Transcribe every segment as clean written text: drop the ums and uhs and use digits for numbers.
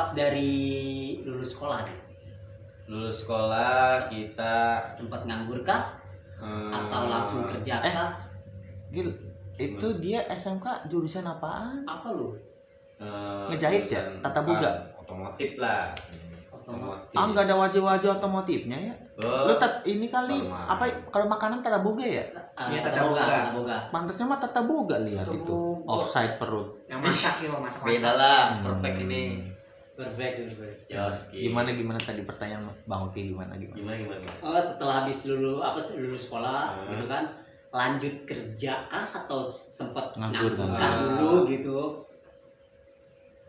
pas dari lulus sekolah nih? Lulus sekolah kita Sempat nganggur kah? Atau langsung kerja kah? Gil, itu dia SMK jurusan apaan? Apa lu? Ngejahit ya? jurusan Tata boga? Otomotif lah. Otomotif. Ah, nggak ada wajah-wajah otomotifnya ya? Lu ini kali Formal. apa kalau makanan tata boga ya? Iya, Tata boga. Pantasnya mah tata boga lihat Tata itu. boga. Offside perut. Yang masak ya, masak. Beda lah, perfect ini. Perfect. Gimana tadi pertanyaan Bang Oki gimana? Gimana? Oh, setelah habis lulus sekolah gitu kan, lanjut kerja kah atau sempat Nganggur, nganggur nganggur. dulu gitu?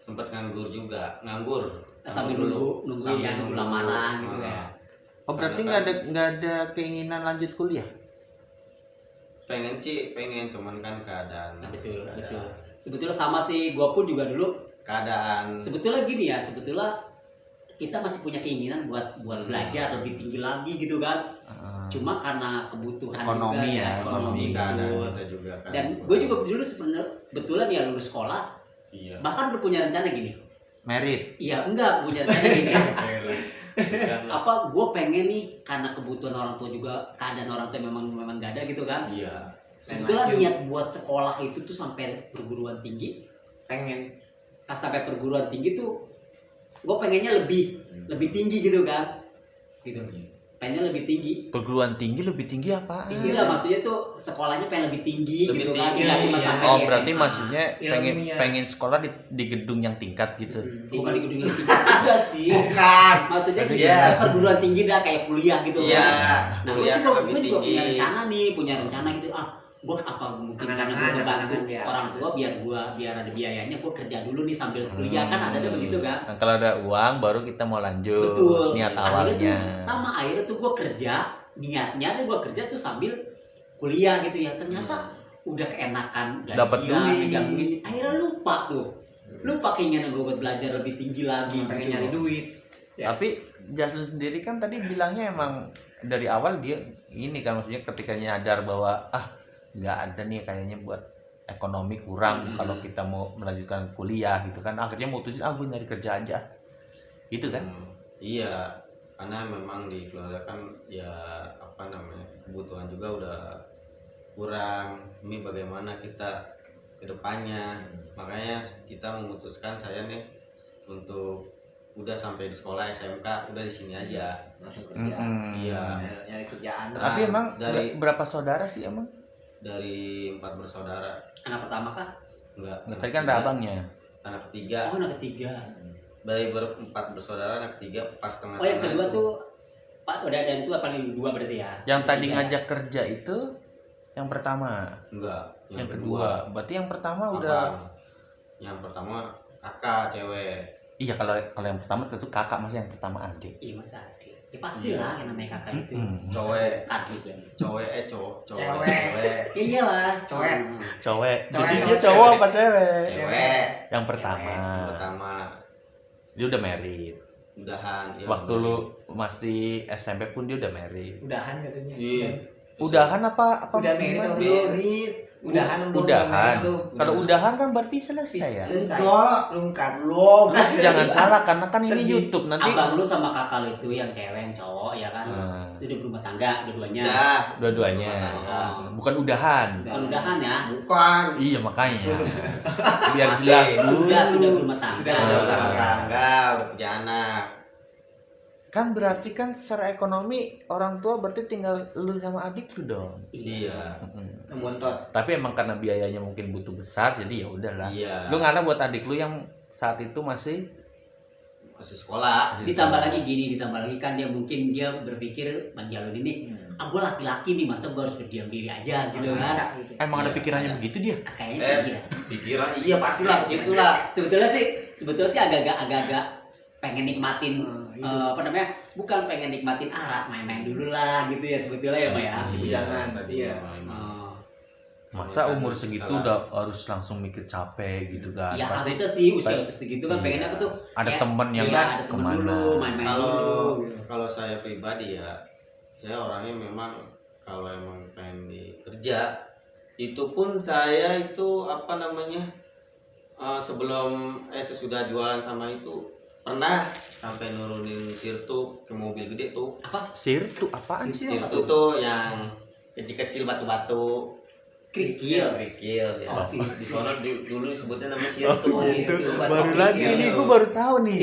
Sempet nganggur. Sambil nunggu yang lamaran gitu ya. Oh berarti nggak ada keinginan lanjut kuliah? Pengen cuman kan keadaan. Nah, betul. Sebetulnya sama sih, gua pun juga dulu. Keadaan Sebetulnya gini ya, kita masih punya keinginan buat belajar lebih tinggi lagi gitu kan. Cuma karena kebutuhan Ekonomi juga, ya, ekonomi gitu. keadaan kita juga kan. Dan gue juga dulu sebenarnya betulan ya lulus sekolah, Iya. bahkan udah punya rencana gini. Merit. Iya, enggak punya rencana gini. Bukan lah. Apa gue pengen nih karena kebutuhan orang tua juga, keadaan orang tua memang gak ada gitu kan. Iya. Sebetulnya Maju. niat buat sekolah itu tuh sampai perguruan tinggi. Pengen. Pas sampai perguruan tinggi tuh gue pengennya lebih tinggi gitu kan. Gitu. Pengennya lebih tinggi. Perguruan tinggi lebih tinggi apa? Tinggi lah, maksudnya tuh sekolahnya pengen lebih tinggi Lebih gitu kan. tinggi, Nggak cuma iya. sampai Oh di berarti SMA. maksudnya Ilmunya. pengen sekolah di gedung yang tingkat gitu. Bukan di gedung yang tinggi juga sih. Bukan. Maksudnya gitu Iya. perguruan tinggi dah kayak kuliah gitu Iya. kan. Nah, Kuliah gue lebih juga tinggi. punya rencana gitu. Gue apa mungkin karena gue bantu orang tua biar ada biayanya, gue kerja dulu nih sambil kuliah kan ada begitu kan. Nah, kalau ada uang baru kita mau lanjut. Betul. Niat Akhirnya awalnya. tuh, akhirnya tuh gue kerja, niatnya gue kerja tuh sambil kuliah gitu ya. Ternyata udah keenakan gajian, Dapat duit. megang duit. Akhirnya lupa keinginan gue buat belajar lebih tinggi lagi. Pengen gitu. nyari duit. Ya. Tapi Jaslin sendiri kan tadi bilangnya emang dari awal dia ini kan maksudnya ketika nyadar bahwa nggak ada nih kayaknya buat ekonomi kurang kalau kita mau melanjutkan kuliah gitu kan, akhirnya mutusin gue nyari kerja aja gitu kan. Iya, karena memang di keluarga kan ya apa namanya kebutuhan juga udah kurang. Ini bagaimana kita ke depannya, makanya kita memutuskan saya nih untuk udah sampai di sekolah SMK udah di sini aja. Langsung kerja. Iya. Nyari kerjaan. Tapi emang dari- berapa saudara sih emang? Dari 4 bersaudara. Anak pertama kah? Enggak. Tadi kan ada abangnya. Anak ketiga. Oh, anak ketiga. Dari 4 bersaudara anak ketiga pas tengah. Oh, yang kedua tuh Pak udah ada itu paling dua berarti ya. Yang tadi Ketiga. ngajak kerja itu yang pertama. Enggak. Yang kedua. Berarti yang pertama udah. Abang. Yang pertama kakak cewek. Iya kalau yang pertama tentu kakak, masih yang pertama adik. Iya, masa adik. Ya pasti lah yang namanya kakak itu. Cowek. Adik kan. Cowek. Cewek. Ya iyalah. Cowek. Cowek. Cowek Jadi sama dia cewek. cowok apa cewek? Cewek. Yang pertama. Pertama Dia udah married. udahan. Ya, Waktu lu masih SMP pun dia udah married. Udahan katanya. Iya. Udahan apa Udah merit gimana? atau belum? Udahan belum? Udahan. Belum. Kalau udahan kan berarti selesai ya. Selesai. Enggak. Lungkat. Belum. Jangan salah karena kan ini Sedih. YouTube nanti. Abang lu sama kakak lu itu yang cewek yang cowok ya kan. Nah, Itu udah berumah tangga dua-duanya. Udah. dua-duanya. Oh. Bukan udahan. Kalau udahan ya. Bukan. Iya makanya. Biar Masih. jelas dulu. Sudah berumah tangga. Sudah Udah berumah berumah tangga, udah punya anak. Kan berarti kan secara ekonomi orang tua berarti tinggal lu sama adik lu dong. Iya. Mm-mm. Bontot. Tapi emang karena biayanya mungkin butuh besar jadi ya udahlah. Iya. Lu nggak ada buat adik lu yang saat itu masih Masih sekolah. Ditambah lagi kan dia berpikir Bang Jalur ini, gue laki-laki nih masa gue harus berdiam diri aja gitu Bisa kan. gitu. emang ada Iya, pikirannya iya. begitu dia. Kayaknya sih iya. Pikiran iya pastilah situlah. Sebetulnya sih agak-agak pengen nikmatin Hidup. apa namanya? Bukan pengen nikmatin main-main dulu lah gitu ya sebetulnya ya Pak ya. Masih bujangan, iya. Oh. Masa umur segitu udah harus langsung mikir capek gitu kan. Ya Pasti harusnya sih usia segitu kan Iya. pengennya apa tuh? ada Ya, temen yang iya, ada temen kemana. dulu, main-main Kalau dulu. gitu. kalau saya pribadi ya, saya orangnya memang kalau emang pengen kerja itu pun saya itu apa namanya sebelum sesudah jualan sama itu pernah sampai nurunin Sirtu ke mobil gede tuh. Apa? Sirtu apaan sih? Sirtu tuh yang kecil-kecil batu-batu. Kerikil. Kerikil ya. Oh, sih. Di sana dulu sebutnya namanya Sirtu. Oh, itu baru Kerikil. lagi ini gue baru tahu nih.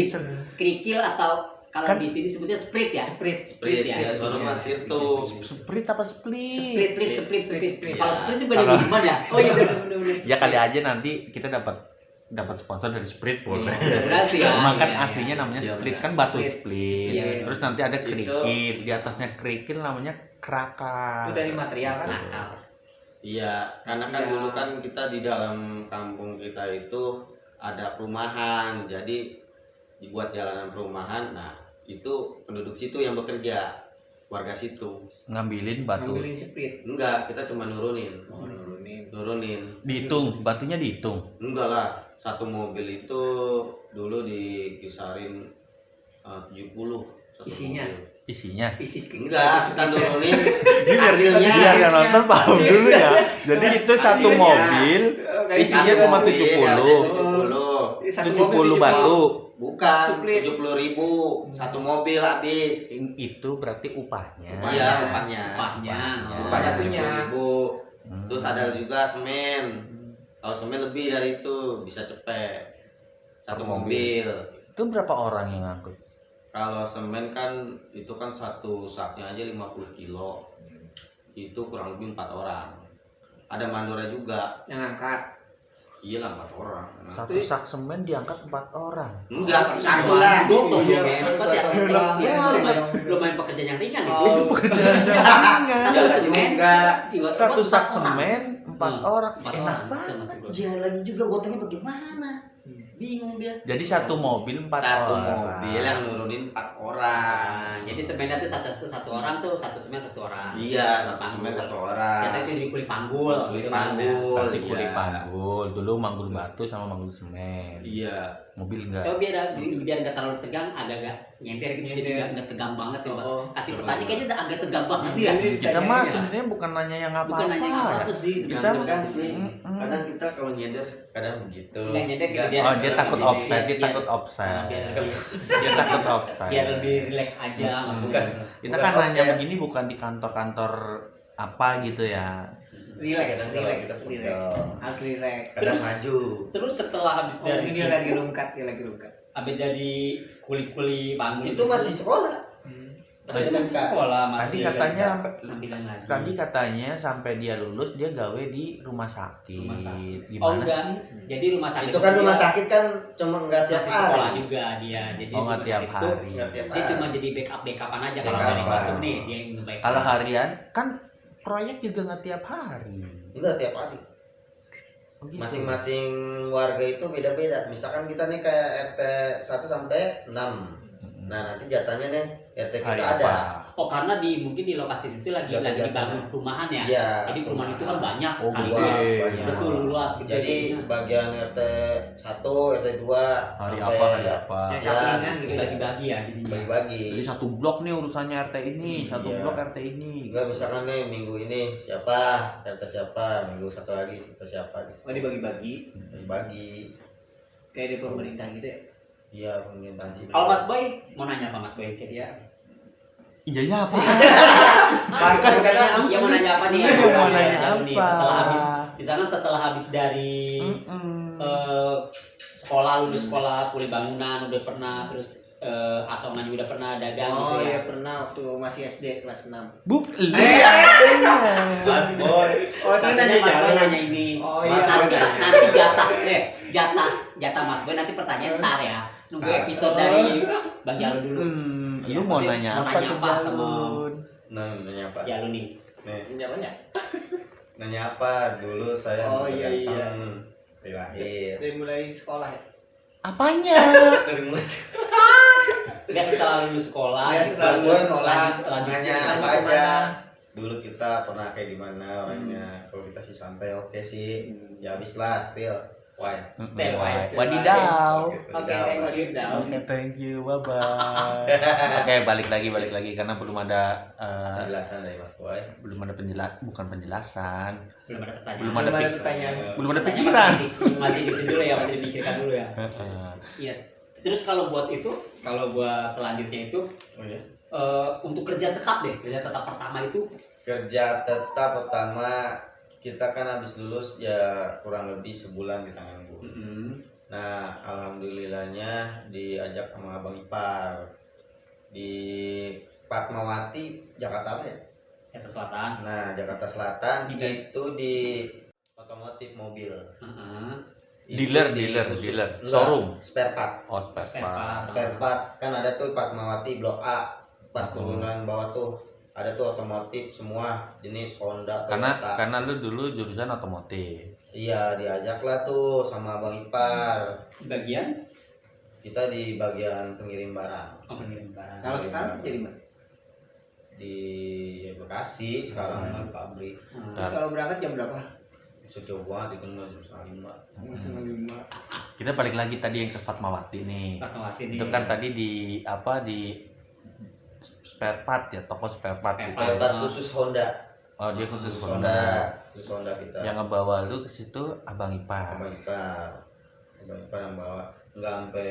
Kerikil atau kalau Kan- di sini sebutnya sprit ya? Sprit. Sprit ya. ya, sono mah Sirtu. Sprit apa split? Sprit. Iya. Kalau sprit itu beda Kalau- minuman ya? Oh iya benar. Ya kali aja nanti kita dapat sponsor dari Sprit boleh. Berarti ya. Cuma kan Iya, aslinya iya. namanya Iya, split benar. kan batu Split. split. Iya, iya. Terus nanti ada Itu- kerikil, di atasnya kerikil namanya krakal. Itu dari material kan? Nakal. Iya, karena kan Iya. dulu kan kita di dalam kampung kita itu ada perumahan, jadi dibuat jalanan perumahan. Nah, itu penduduk situ yang bekerja, warga situ. Ngambilin batu. Ngambilin sprit. Enggak, kita cuma nurunin. Oh, nurunin. Nurunin. Dihitung, batunya dihitung. Enggak lah, satu mobil itu dulu dikisarin 70 satu Isinya? mobil. Isinya. Fisik. Enggak, kita turunin Ini hasilnya. biar yang nonton paham dulu ya. Jadi itu satu Hasilnya. mobil isinya Satu cuma mobil, 70. 70. 70 batu. Bukan, Suplit. 70.000 satu mobil habis. Itu berarti upahnya. Iya, upahnya. Upahnya. Upahnya Batunya. 70.000. Hmm. Terus ada juga semen. Kalau semen lebih dari itu bisa cepet. Satu mobil. Itu berapa orang yang ngangkut? Kalau semen kan itu kan satu saknya aja 50 kilo. Itu kurang lebih 4 orang. Ada mandornya juga. Yang angkat. Iya lah 4 orang. Satu sak semen diangkat 4 orang. Enggak, satu lah. Dokter Iya, dong, hebat ya. iya. Ya, lumayan pekerjaan yang ringan Oh, itu. pekerjaan yang ringan. Satu semen, Enggak. dibuat Satu empat sak orang. semen 4 orang. 4 Enak orang. banget. Jalan juga gotongnya bagaimana? Bingung dia. Jadi satu mobil 4 Satu orang. mobil yang nurunin 4 orang. Nah, jadi semennya tuh satu orang tuh satu semen satu orang. Iya, satu semen satu orang. Kita itu di kulit panggul. Kulit gitu panggul. Berarti Iya. kulit panggul. Dulu manggul batu sama manggul semen. Iya. Mobil namanya. enggak. Coba biar nggak terlalu tegang, agak nyender gitu, jadi nggak tegang banget ya, Pak. Oh. Kasih Coba. pertanyaan kayaknya udah agak tegang banget ya. Kita mah Iya. sebenarnya bukan nanya yang Bukan apa-apa nanya ya. apa sih, Kita Tegang sih. Mm-mm. Kadang kita kalau nyender kadang begitu. Nggak nyender gitu, Nggak. Oh, dia takut Biar- offside, dia biar- takut offside. biar- Dia takut offside. biar lebih relax aja maksudnya. Kita Bukan kan nanya offside. begini bukan di kantor-kantor apa gitu ya. Relax, Kadang kalau relax, kita relax. pegel, Harus relax. kadang Terus- maju. Terus setelah habis Oh, dari ini dia situ, lagi rungkat, dia lagi rungkat. habis jadi kuli-kuli bangun Itu masih sekolah. masih masih SMK. Sekolah Tadi masih katanya SMK. sampai Sambilan lagi. tadi katanya sampai dia lulus dia gawe di rumah sakit. Rumah sakit. Oh Gimana enggak, sih? jadi rumah sakit Itu kan dia rumah sakit kan cuma enggak tiap masih sekolah hari. juga dia. Jadi Oh, nggak rumah tiap sakit itu hari. Nggak tiap dia hari. cuma jadi backupan aja kalau Backup. ada yang masuk nih dia yang backup. Kalau harian kan proyek juga nggak tiap hari. Enggak tiap hari. Oh, gitu. Masing-masing warga itu beda-beda. Misalkan kita nih kayak RT 1 sampai 6. Mm-mm. Nah, nanti jatahnya nih RT Hari kita ada. apa? Oh karena mungkin di lokasi situ lagi Jatuh-jatuh. dibangun perumahan ya. Iya. Jadi perumahan itu kan banyak Oh, sekali. gede. banyak. Betul luas gede. Jadi bagian RT 1, RT 2 Hari sampai apa hari apa. Saya Ya, kaplingan gitu ya. bagi-bagi ya jadinya. bagi-bagi. Jadi satu blok nih urusannya RT ini, satu Iya. blok RT ini. Juga misalkan nih minggu ini siapa, RT siapa, minggu satu lagi RT siapa gitu. Oh, dibagi-bagi Bagi. kayak di pemerintah gitu ya. Iya, pemerintahan sih. Kalau Mas Boy mau nanya apa Mas Boy ke dia? Iya ya apa? Mas Boy katanya dia mau nanya apa nih? Iya, mau nanya Nih, apa? Setelah habis di sana setelah habis dari Mm-mm. sekolah lulus sekolah kuliah bangunan udah pernah terus asongan juga udah pernah dagang Oh gitu ya. iya pernah waktu masih SD kelas 6. Iya. Mas Boy. Maksudnya Mas Boy nanya ini. Oh, Mas, iya. nanti jatah Mas Boy nanti pertanyaan ntar ya. Nunggu episode dari Bang Jalu dulu. Lu mau Maksudnya nanya mau apa nanya ke apa sama- Jalun? Nah, nanya apa? Jalu nih. Nih, Jawabannya nanya apa? Dulu saya Oh, iya, iya. dari lahir. dari mulai sekolah ya. Apanya? Dari mulai Udah setelah lulus sekolah, Iya, gitu, setelah lulus lanjut- sekolah, lanjut nanya lanjut apa kemana? aja. Dulu kita pernah kayak gimana orangnya. Kalau kita sih santai oke sih. Ya habis lah still. Why? Wadidaw. Oke, thank you. Oke, thank you. Bye bye. Oke, balik lagi karena belum ada Penjelasan dari Mas Boy. bukan penjelasan. Belum ada pertanyaan. Belum ada pertanyaan. Belum ada Pertanyaan pikiran. masih itu dulu ya, masih dipikirkan dulu ya. Iya. Terus kalau buat selanjutnya itu Oh ya. untuk kerja tetap pertama itu Kerja tetap pertama kita kan habis lulus ya kurang lebih sebulan di tangan guru. Nah, alhamdulillahnya diajak sama Abang Ipar di Fatmawati, Jakarta apa ya? Jakarta Selatan. Nah, Jakarta Selatan Di- itu di otomotif mobil. Itu Dealer, di dealer, khusus- dealer. enggak, Showroom. spare part. Oh, spare Spare part. part. Spare part kan ada tuh Fatmawati Blok A. Pas Oh. turunan bawah tuh ada tuh otomotif semua jenis Honda, Toyota. Karena lu dulu jurusan otomotif. Iya, diajaklah tuh sama Bang Ipar. Bagian Kita di bagian pengirim barang pengirim barang. Kalau sekarang jadi mana? di Bekasi sekarang kan pabrik. Terus kalau berangkat jam berapa? Bisa coba di jam 5. Setengah 5. Kita balik lagi tadi yang ke Fatmawati nih. Fatmawati Itu kan tadi di spare part ya, toko spare part Spare gitu. part. Spare part khusus Honda. Oh, dia khusus Khusus Honda. Khusus Honda kita. Yang ngebawa lu ke situ Abang Ipar. Abang Ipar yang bawa nggak sampai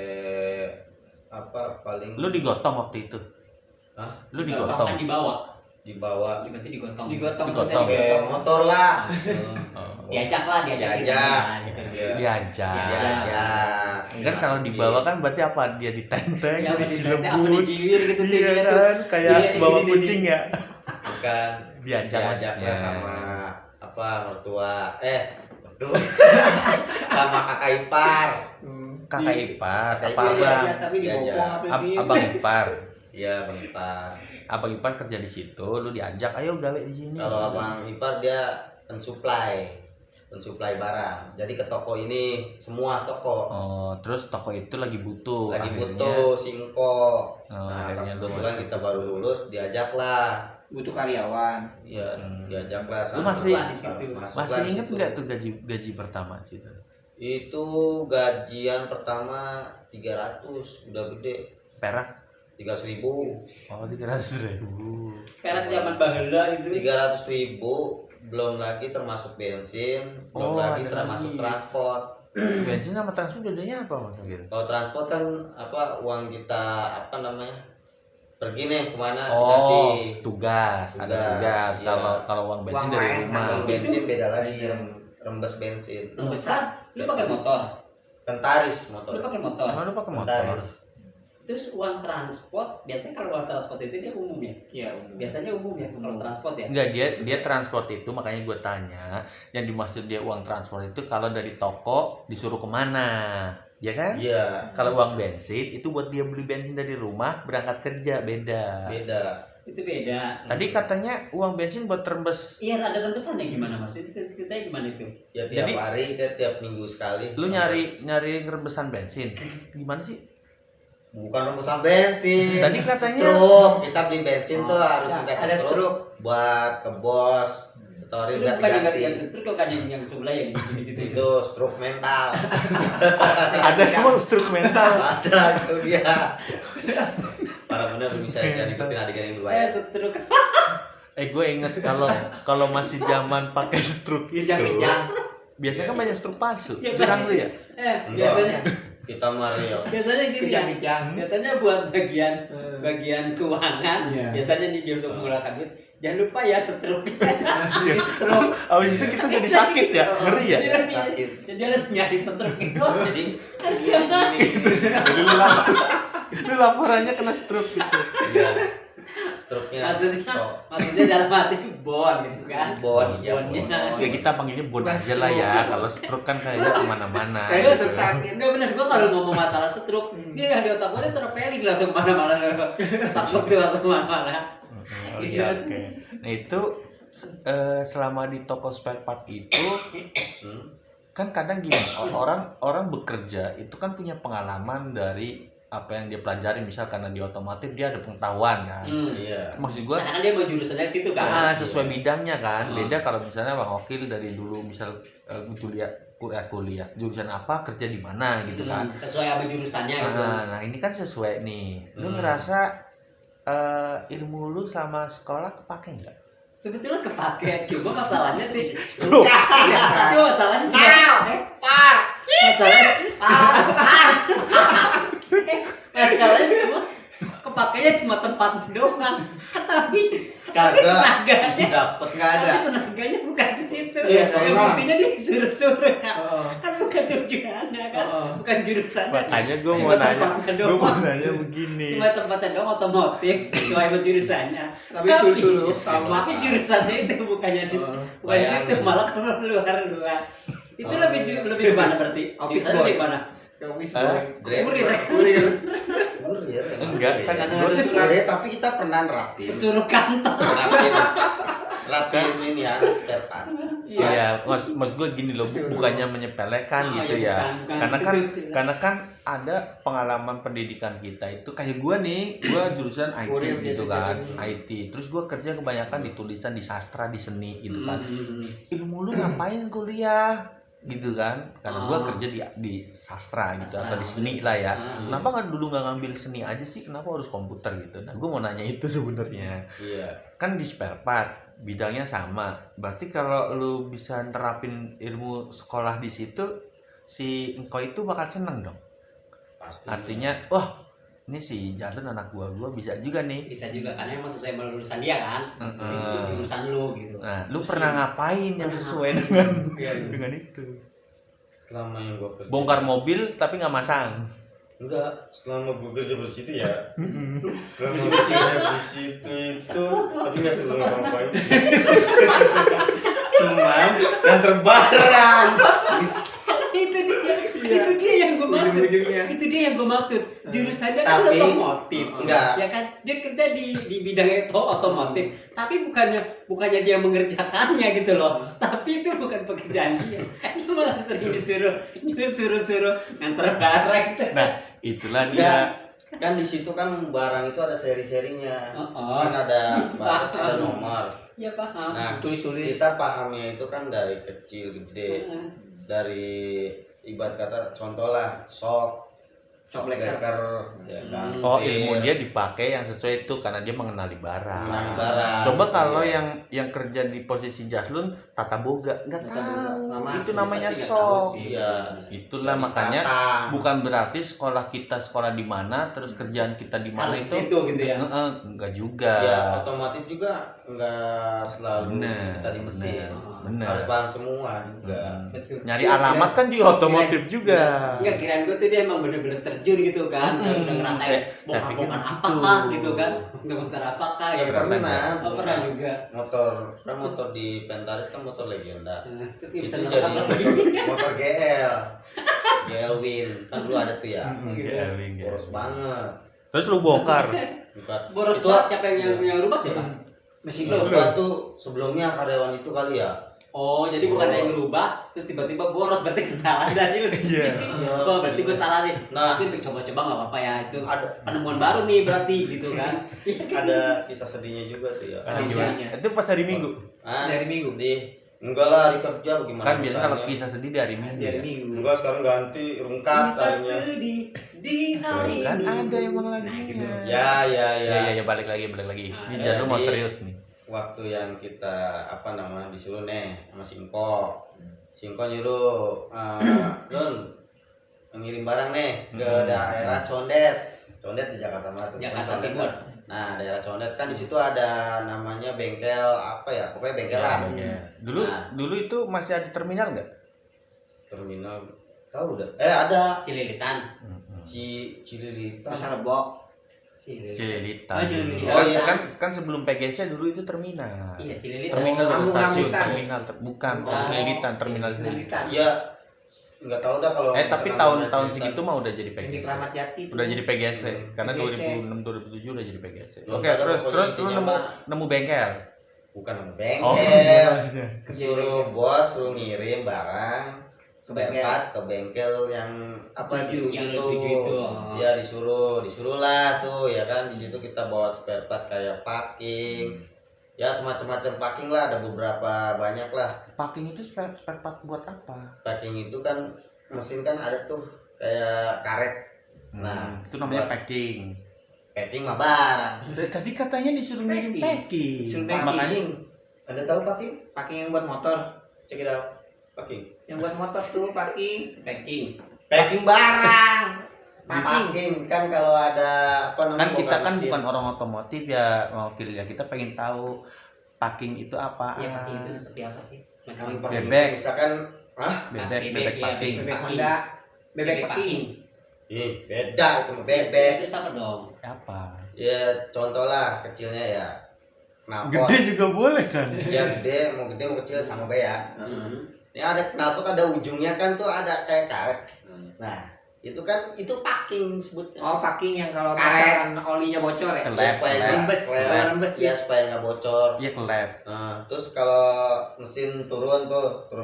paling Lu digotong waktu itu. Hah? Lu Kan digotong. dibawa Berarti digotong. Digotong. Digotong. pakai motor lah. Oh. Diajak gitu. Diajak. Gitu. Iya. Diajak. Diajak. Kan kalau dibawa kan berarti apa? Dia ditenteng, Ya, dia ditenteng, apa, dilebut. dijiwir gitu tuh, Iya dia tuh. kan, kayak Dia- bawa ini- kucing ya. Bukan Diajak diajaknya maksudnya. sama mertua sama kakak ipar. Kakak Ipar, Kakak apa Ipar, abang? Iya, tapi dibopong Diajak. apa Abang Ipar. Iya bang ipar. Abang Ipar kerja di situ, lu diajak, ayo gawe di sini. Kalau abang ipar dia pensuplai barang. Jadi ke toko ini semua toko Oh, terus toko itu lagi butuh. lagi akhirnya- butuh singko. Oh, Nah, pas akhirnya lu kebetulan masuk. kita baru lulus diajak lah. Butuh karyawan. Ya, diajak lah. Lu masih- masuk Masih lah inget situ. nggak tuh gaji pertama gitu? Itu gajian pertama 300, udah gede. Perak? 300.000. Oh, 300.000. Perak zaman baheula itu. 300.000 belum lagi termasuk bensin, belum Oh, lagi ada termasuk lagi. transport. Bensin sama transport bedanya apa mas? Gitu? Kalau transport kan uang kita pergi nih kemana Oh, dikasih. tugas, ada tugas. Iya. Kalau uang bensin Uang dari main, rumah. Kalau bensin beda lagi, Iya. rembes bensin. Besar. Lu pakai motor. Kentaris Lu motor. pakai motor. Emang lu pakai motor? Kentaris. Terus uang transport, biasanya kalau uang transport itu dia umum ya? Iya. Biasanya umum ya kalau transport ya? Enggak, dia transport itu, makanya gue tanya, yang dimaksud dia uang transport itu kalau dari toko disuruh kemana, ya kan? Iya, Kalau uang bensin itu buat dia beli bensin dari rumah berangkat kerja, beda. beda. Itu beda. Tadi katanya uang bensin buat rembes. Iya, ada rembesannya gimana mas? Itu ceritanya gimana itu? Ya tiap Jadi- hari, tiap minggu sekali. Lu nyari rembesan bensin, gimana sih? Bukan rembesan bensin. Tadi katanya Truk, kita beli bensin tuh harus Ya, dikasih ada truk struk. buat ke bos. Story Itu udah bukan yang diganti. itu kok kan yang sebelah yang gitu-gitu itu. Itu struk mental. ada emang struk mental. Ada itu dia. Parah bener bisa jadi ikutin adegan yang dua ya. Setruk. Gue inget kalau masih zaman pakai struk itu, Kejang-kejang. biasanya kan banyak struk palsu. Iya, Curang lu ya? Enggak. Biasanya Kita Mario. biasanya gini ya. Kejang-kejang. Biasanya buat bagian keuangan, Iya. biasanya nih dia untuk mengeluarkan duit. Jangan lupa ya setruk. Struk. Abis itu kita jadi sakit ya, ngeri ya. Sakit. Jadi harus nyari setruk itu. Jadi Gimana? Jadi lu laporannya kena struk gitu. Iya. Struknya. Maksudnya dalam hati bon gitu kan. Bon, iya, Bonnya. bon. Ya kita panggilnya bon aja lah ya. Kalau struk kan kayaknya kemana-mana. Kayak gitu. struk sakit. Enggak benar, gua kalau ngomong masalah setruk, dia yang di otak gua terpelik langsung mana-mana. Takut tuh langsung mana-mana. Oh, iya, oke. Nah itu selama di toko spare part itu kan kadang gini, orang bekerja itu kan punya pengalaman dari apa yang dia pelajari, misal karena di otomotif dia ada pengetahuan kan. Iya. Maksud gua Karena kan dia mau jurusannya ke situ kan. sesuai bidangnya kan. Hmm. Beda kalau misalnya Bang Okil dari dulu misal kuliah jurusan apa, kerja di mana gitu kan. Sesuai apa jurusannya gitu. Nah ini kan sesuai nih. Lu Hmm. ngerasa ilmu lu sama sekolah kepake nggak? Sebetulnya kepake, cuma masalahnya sih. Stroke. Cuma masalahnya cuma masalahnya Masalahnya cuma kepakainya cuma tempat doang, tapi Kagak tenaganya dapet nggak ada. tapi tenaganya bukan di situ. Iya, Yang karena- buktinya disuruh-suruh Oh. kan bukan tujuannya kan, Oh. bukan jurusannya. Makanya gue Cuma mau nanya, tempatnya gue mau doang. nanya begini. Cuma tempatnya doang otomotif sesuai sama jurusannya. Tapi suruh sama. Tapi jurusannya itu bukannya di Oh. bukan di situ, Bayangin. malah keluar luar. Itu Oh. lebih gimana berarti? Office Jurusannya boy. lebih gimana? Office Hah? boy. Kurir. Kurir. Enggak, kan gue sebenarnya tapi kita pernah nerapin. Pesuruh kantor. Nerapin ini ya, spare part. Iya, maksud gue gini loh, bukannya menyepelekan Oh, gitu iya, ya. bukan Karena kan ada pengalaman pendidikan kita itu kayak gue nih, gue jurusan IT Kurir gitu gitu kan, kan. IT. Terus gue kerja kebanyakan di tulisan, di sastra, di seni gitu kan. Hmm. Ilmu lu ngapain kuliah? Gitu kan? Karena gue Oh. kerja di sastra gitu Sastra. atau di seni lah ya. Hmm. Kenapa kan dulu nggak ngambil seni aja sih? Kenapa harus komputer gitu? Nah, gue mau nanya itu sebenarnya. Iya. Kan di spare part bidangnya sama, berarti kalau lu bisa terapin ilmu sekolah di situ, si engkau itu bakal seneng dong. Pasti. Artinya wah ini si Jadon anak gua bisa juga nih. Bisa juga karena emang sesuai sama lulusan dia kan. Heeh. Jurusan lu gitu. Nah lu pernah ngapain yang sesuai dengan dengan itu? Selama yang gue kerja. Bongkar mobil tapi nggak masang. Enggak, selama gue kerja di situ ya. Selama gue kerja di situ itu, tapi nggak selalu ngapain. Cuman yang terbarang. Itu dia yang gue maksud. Ujung-ujungnya. Itu dia yang gue maksud. Jurusannya kan Tapi- otomotif. Enggak. Ya kan dia kerja di bidang otomotif, tapi bukannya dia mengerjakannya gitu loh. Tapi itu bukan pekerjaan dia. Dia malah sering disuruh nganter barang gitu. Nah itulah Ya, dia. kan di situ kan barang itu ada seri-serinya. Oh. Kan ada ada nomor. Ya paham. Nah, Tulis-tulis. kita pahamnya itu kan dari kecil gede. Dari ibarat kata contoh lah, sok, Cokleker. beker, ya kan. Oh pil, ilmu dia dipakai yang sesuai itu karena dia mengenali barang. mengenali barang. Coba kalau Iya. yang kerja di posisi Jaslun tata boga nggak Tata boga. tahu Nama itu asli, namanya pasti nggak tahu sok. sih. Iya. Itulah Dari makanya tatang. bukan berarti sekolah kita sekolah di mana terus kerjaan kita di mana Harus itu itu gitu ya. enggak juga. Ya, otomotif juga enggak selalu Bener, kita di mesin. bener. Harus paham semua juga. Betul. Nyari alamat kan juga otomotif juga. Enggak, kirain gue tuh dia emang bener-bener terjun gitu kan. Udah ngerasain bongkar-bongkar apakah gitu kan. Bongkar apakah Ya, ya. pernah. Oh, pernah juga. Motor di Pentaris kan motor legenda. Terus dia bisa Itu nerap jadi lagi. motor GL. GL Win. Kan dulu ada tuh ya. Iya. Boros banget. Terus lu bongkar. Bukan. Boros Itu- banget siapa yang rubah sih, Pak? Mesin Nah, lo. gua tuh sebelumnya karyawan itu kali ya. Oh, jadi bukan yang ngerubah, terus tiba-tiba boros, berarti kesalahan dari lu. Iya. Oh, berarti gue salah nih. Nah. Tapi untuk coba-coba nggak apa-apa ya, itu Ada penemuan baru nih berarti gitu kan. ada kisah sedihnya juga tuh ya. Hari Gimana? gimana? Itu pas hari Minggu. Dari Minggu? Sedih. Enggak lah, hari kerja bagaimana? Kan biasanya kalau susahnya. kisah sedih di hari Minggu. Dari ya. Minggu. Enggak, sekarang ganti rungkat Bisa harinya. sedih di hari Kan ini. ada emang Nah, lagi. gitu. Ya, ya, ya. Ya balik lagi. Ini Nah, Jadul mau jadi- serius nih. Waktu yang kita apa namanya disuruh nih sama Singko. Singko nyuruh Don ngirim barang nih ke daerah Condet. Condet di Jakarta Barat. tuh. Jakarta Condet Timur. kan. Nah, daerah Condet kan di situ ada namanya bengkel apa ya? Pokoknya bengkel lah. Iya. Dulu itu masih ada terminal nggak? Terminal tahu udah. Ada Cililitan. Cililitan. Pasar Rebok. Cililitan. Oh, Cililitan. Oh, iya. Kan sebelum PGC dulu itu terminal. Iya, Cililitan. Terminal Oh, bukan stasiun, Cililitan. terminal bukan Oh. Cililitan, terminal Cililitan. Cililitan. Iya. Enggak tahu dah kalau Tapi misalkan tahun-tahun Cililitan. segitu mah udah jadi Yang di PGC. Keramat Jati. Udah jadi PGC karena PGC. 2006 2007 udah jadi PGC. Belum Oke, ada terus pokoknya lu intinya nemu mah. nemu bengkel. bukan Oh, bengkel. maksudnya. Suruh bos suruh ngirim barang Ke bengkel. Berkat ke bengkel yang apa Tujuh, gitu yang gitu. tujuh itu. Ya disuruh lah tuh ya kan di situ kita bawa spare part kayak packing. Ya semacam-macam packing lah, ada beberapa banyak lah. Packing itu spare part buat apa? Packing itu kan mesin kan ada tuh kayak karet. Nah, itu namanya buat- packing. Packing mah barang. Tadi katanya disuruh ngirim packing. Disuruh Makanya packing. Anda tahu packing? Packing yang buat motor. Check it out. Packing. Yang buat motor tuh packing. Packing. Packing barang. Packing kan kalau ada apa namanya Kan kita kan mesin. bukan orang otomotif ya, wakil ya, kita pengen tahu packing itu apa. Ya packing itu seperti apa sih? Yang Macam packing Bebek. misalkan bebek bebek, iya, packing. Bebek Honda, bebek packing. beda itu mah bebek. Itu apa dong? Apa? Ya contoh lah kecilnya ya knalpot. Gede juga boleh kan? Ya gede mau kecil sama be ya. Hmm. Ini ada knalpot ada ujungnya kan tuh ada kayak karet. Nah itu kan itu packing sebutnya. Oh, packing yang kalau Karet. misalkan olinya bocor ya? Kelep, supaya kelep. Rembes, rembes ya supaya nggak bocor. Iya kelep. Nah, terus kalau mesin turun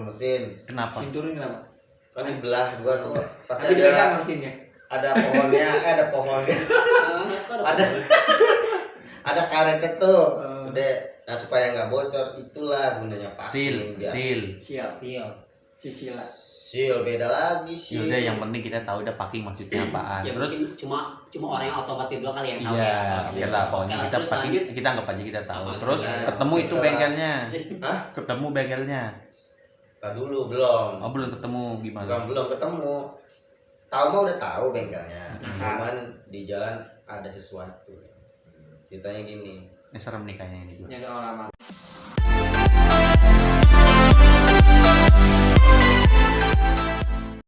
mesin Kenapa? Mesin turun kenapa? kan dibelah dua tuh pasti Tapi dipegang ada mesinnya. pohonnya ada pohonnya ada ada karetnya tuh gede. Nah supaya nggak bocor itulah gunanya Seal, packing. Ya. seal. Sial. Sisilah. Seal beda lagi sih. Yaudah yang penting kita tahu udah packing maksudnya apaan. Ya Terus mungkin cuma orang yang otomotif doang kali yang tahu iya, ya. iyalah pokoknya Oke, kita terus packing, lanjut. kita anggap aja kita tahu. Oh, Terus iya. ketemu itu Setelah- bengkelnya. Hah? Ketemu bengkelnya. Tadi dulu belum. Oh, belum ketemu gimana? Belum ketemu. Tahu mah udah tahu bengkelnya. Hmm. Cuman di jalan ada sesuatu. Ceritanya gini. Ini serem nih kayaknya ini juga. Yang lama.